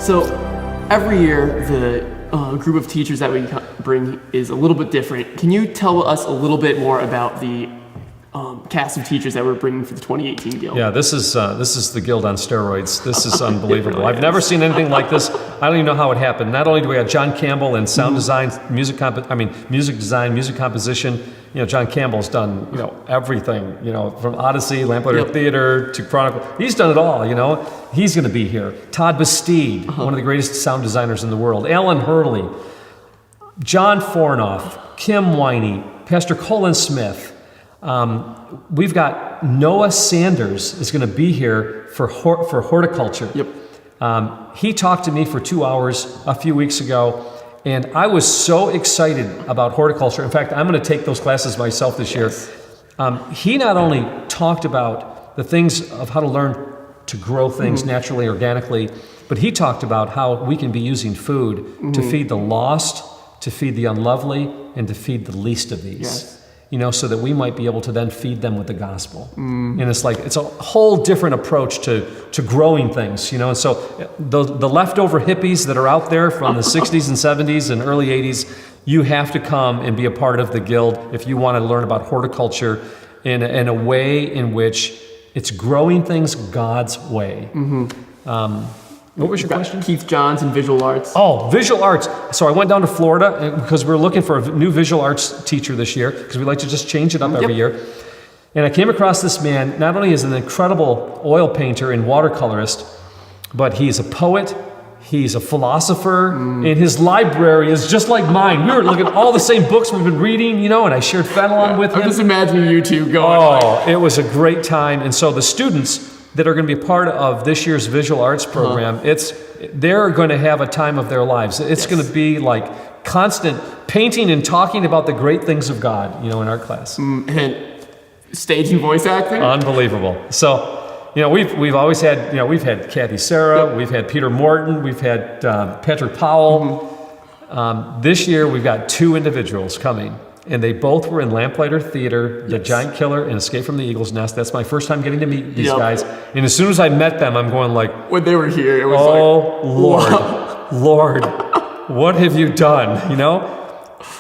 So every year, the group of teachers that we bring is a little bit different. Can you tell us a little bit more about the cast of teachers that we're bringing for the 2018 Guild? Yeah, this is the Guild on steroids. This is unbelievable. Really I've never seen anything like this. I don't even know how it happened. Not only do we have John Campbell in sound design, music design, music composition. You know, John Campbell's done, everything, from Odyssey, Lamplighter Theater to Chronicle. He's done it all, He's going to be here. Todd Bastide, one of the greatest sound designers in the world. Alan Hurley, John Fornoff, Kim Winey, Pastor Colin Smith. We've got Noah Sanders is going to be here for horticulture. Yep. He talked to me for 2 hours a few weeks ago, and I was so excited about horticulture. In fact, I'm going to take those classes myself this year. He not only talked about the things of how to learn to grow things naturally, organically, but he talked about how we can be using food to feed the lost, to feed the unlovely, and to feed the least of these. Yes. So that we might be able to then feed them with the gospel. And it's a whole different approach to growing things, And so the leftover hippies that are out there from the 60s and 70s and early 80s, you have to come and be a part of the Guild if you want to learn about horticulture in a way in which it's growing things God's way. What was your question? Keith Johns and visual arts. Oh, visual arts. So I went down to Florida because we were looking for a new visual arts teacher this year because we like to just change it up every year. And I came across this man. Not only is he an incredible oil painter and watercolorist, but he's a poet. He's a philosopher, and his library is just like mine. We were looking at all the same books we've been reading, and I shared Fenelon with him. I'm just imagining you two going. Oh, it was a great time. And so the students that are going to be a part of this year's visual arts program, they're going to have a time of their lives. It's going to be like constant painting and talking about the great things of God, in our class. And stage and voice acting? Unbelievable. So, we've always had, we've had Kathy Sarah, we've had Peter Morton, we've had Patrick Powell. This year we've got 2 individuals coming. And they both were in Lamplighter Theater, The Giant Killer, and Escape from the Eagle's Nest. That's my first time getting to meet these guys. And as soon as I met them, I'm going like, when they were here, it was Lord, wow. Lord, what have you done?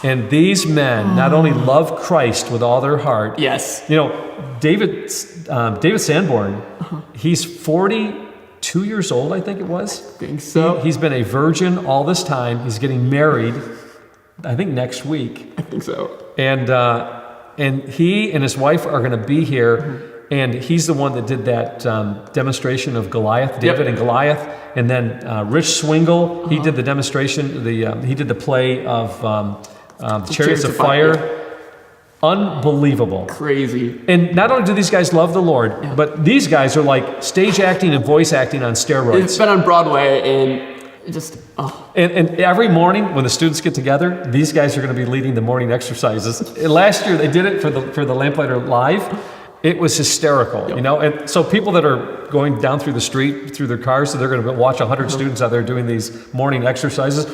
And these men not only love Christ with all their heart. Yes. David Sanborn, he's 42 years old, I think it was. I think so. He's been a virgin all this time. He's getting married, I think next week. I think so. And he and his wife are going to be here, and he's the one that did that demonstration of Goliath, David and Goliath, and then Rich Swingle, he did the demonstration. He did the play of Chariots of Fire. Unbelievable. Crazy. And not only do these guys love the Lord, but these guys are like stage acting and voice acting on steroids. It's been on Broadway, and just And every morning when the students get together, these guys are going to be leading the morning exercises. And last year they did it for the Lamplighter Live. It was hysterical, And so people that are going down through the street through their cars, so they're going to watch 100 students out there doing these morning exercises.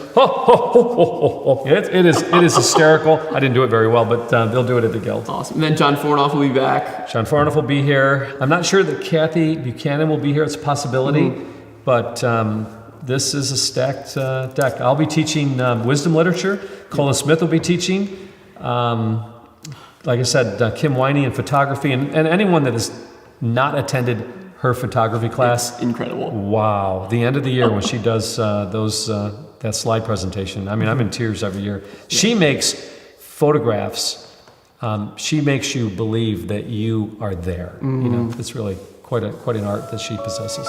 It is hysterical. I didn't do it very well, but they'll do it at the Guild. Awesome. And then John Fornoff will be back. John Fornoff will be here. I'm not sure that Kathy Buchanan will be here. It's a possibility, but. This is a stacked deck. I'll be teaching wisdom literature. Colin Smith will be teaching. Like I said, Kim Winey in photography. And anyone that has not attended her photography class. It's incredible. Wow. The end of the year when she does that slide presentation. I mean, I'm in tears every year. She makes photographs. She makes you believe that you are there. It's really quite an art that she possesses.